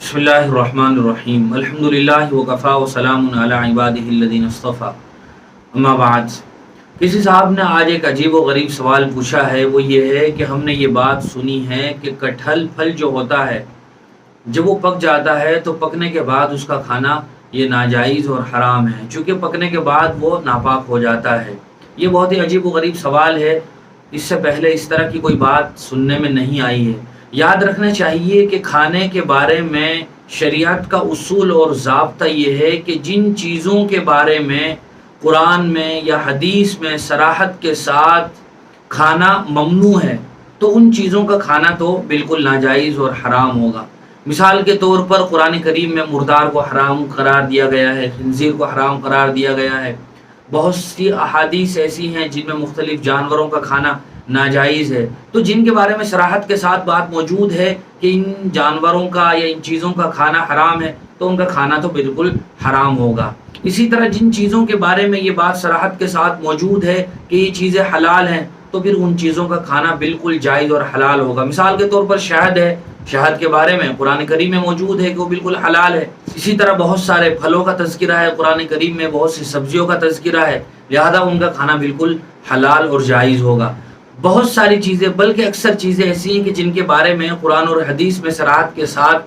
बिस्मिल्लाहिर्रहमानिर्रहीम अल्हम्दुलिल्लाहि वकफ़ा व सलामुन अला इबादिहिल्लज़ीना इस्तफ़ा अम्मा बाद। किसी साहब ने आज एक अजीब व गरीब सवाल पूछा है। वो ये है कि हमने ये बात सुनी है कि कटहल फल जो होता है जब वो पक जाता है तो पकने के बाद उसका खाना ये नाजायज़ और हराम है, चूँकि पकने के बाद वो नापाक हो जाता है। ये बहुत ही अजीब व गरीब सवाल है। इससे पहले इस तरह की कोई बात सुनने में नहीं आई है। याद रखना चाहिए कि खाने के बारे में शरीयत का उसूल और ज़ाब्ता ये है कि जिन चीज़ों के बारे में कुरान में या हदीस में सराहत के साथ खाना ममनू है तो उन चीज़ों का खाना तो बिल्कुल नाजायज़ और हराम होगा। मिसाल के तौर पर कुरान करीम में मुर्दार को हराम करार दिया गया है, खिंजीर को हराम करार दिया गया है। बहुत सी अहादीस ऐसी हैं जिनमें मुख्तलिफ जानवरों का खाना नाजायज़ है, तो जिनके बारे में सराहत के साथ बात मौजूद है कि इन जानवरों का या इन चीज़ों का खाना हराम है तो उनका खाना तो बिल्कुल हराम होगा। इसी तरह जिन चीज़ों के बारे में ये बात सराहत के साथ मौजूद है कि ये चीज़ें हलाल हैं तो फिर उन चीज़ों का खाना बिल्कुल जायज़ और हलाल होगा। मिसाल के तौर पर शहद है, शहद के बारे में कुरान करीम में मौजूद है कि वो बिल्कुल हलाल है। इसी तरह बहुत सारे फलों का तज़किरा है कुरान करीम में, बहुत सी सब्जियों का तज़किरा है, लिहाजा उनका खाना बिल्कुल हलाल और जायज़ होगा। बहुत सारी चीज़ें बल्कि अक्सर चीज़ें ऐसी हैं कि जिनके बारे में कुरान और हदीस में सराहत के साथ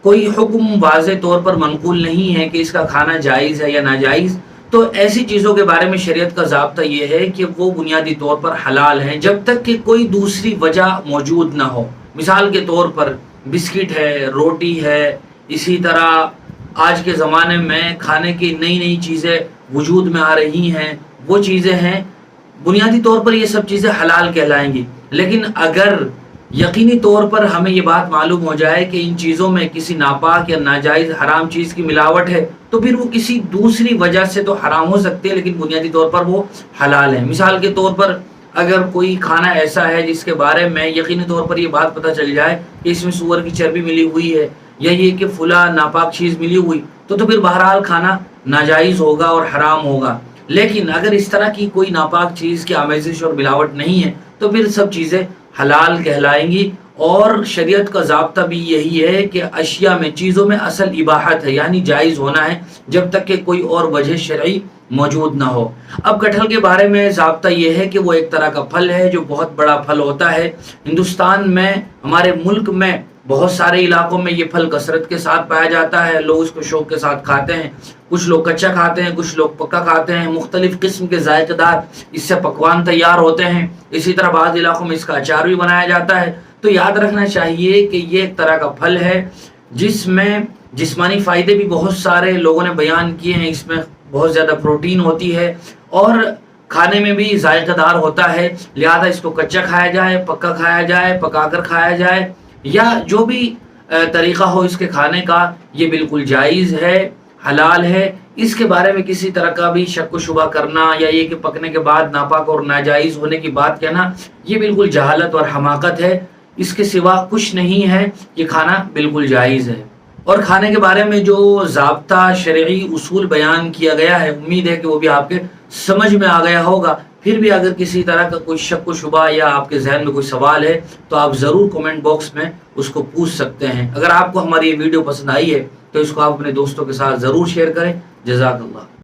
कोई हुक्म वाज़े तौर पर मनक़ूल नहीं है कि इसका खाना जायज़ है या नाजायज़, तो ऐसी चीज़ों के बारे में शरीयत का ज़ाब्ता ये है कि वो बुनियादी तौर पर हलाल हैं जब तक कि कोई दूसरी वजह मौजूद ना हो। मिसाल के तौर पर बिस्किट है, रोटी है, इसी तरह आज के ज़माने में खाने की नई नई चीज़ें वजूद में आ रही हैं, वो चीज़ें हैं बुनियादी तौर पर ये सब चीज़ें हलाल कहलाएंगी। लेकिन अगर यकीनी तौर पर हमें ये बात मालूम हो जाए कि इन चीज़ों में किसी नापाक या नाजायज़ हराम चीज़ की मिलावट है तो फिर वो किसी दूसरी वजह से तो हराम हो सकते हैं लेकिन बुनियादी तौर पर वो हलाल है। मिसाल के तौर पर अगर कोई खाना ऐसा है जिसके बारे में यकीनी तौर पर ये बात पता चल जाए कि इसमें सूअर की चर्बी मिली हुई है या ये कि फुला नापाक चीज़ मिली हुई तो फिर बहरहाल खाना नाजायज़ होगा और हराम होगा। लेकिन अगर इस तरह की कोई नापाक चीज़ की आमेज़िश और मिलावट नहीं है तो फिर सब चीज़ें हलाल कहलाएंगी। और शरीयत का ज़ाब्ता भी यही है कि अशिया में चीज़ों में असल इबाहत है, यानी जायज़ होना है जब तक कि कोई और वजह शरई मौजूद ना हो। अब कटहल के बारे में ज़ाब्ता यह है कि वो एक तरह का फल है जो बहुत बड़ा फल होता है। हिंदुस्तान में, हमारे मुल्क में बहुत सारे इलाकों में ये फल कसरत के साथ पाया जाता है। लोग इसको शौक के साथ खाते हैं, कुछ लोग कच्चा खाते हैं, कुछ लोग पक्का खाते हैं। मुख्तलिफ किस्म के जायकेदार इससे पकवान तैयार होते हैं। इसी तरह बाद इलाकों में इसका अचार भी बनाया जाता है। तो याद रखना चाहिए कि ये एक तरह का फल है जिसमें जिस्मानी फ़ायदे भी बहुत सारे लोगों ने बयान किए हैं। इसमें बहुत ज़्यादा प्रोटीन होती है और खाने में भी जायकेदार होता है, लिहाजा इसको कच्चा खाया जाए, पक्का खाया जाए, पकाकर खाया जाए या जो भी तरीक़ा हो इसके खाने का, ये बिल्कुल जायज़ है, हलाल है। इसके बारे में किसी तरह का भी शक व शुबा करना या ये कि पकने के बाद नापाक और नाजायज़ होने की बात कहना, ये बिल्कुल जहालत और हमाकत है। इसके सिवा कुछ नहीं है, ये खाना बिल्कुल जायज़ है। और खाने के बारे में जो ज़ाब्ता शरई उसूल बयान किया गया है, उम्मीद है कि वो भी आपके समझ में आ गया होगा। फिर भी अगर किसी तरह का कोई शक व शुबा या आपके जहन में कोई सवाल है तो आप ज़रूर कमेंट बॉक्स में उसको पूछ सकते हैं। अगर आपको हमारी ये वीडियो पसंद आई है तो इसको आप अपने दोस्तों के साथ ज़रूर शेयर करें। जज़ाकल्लाह।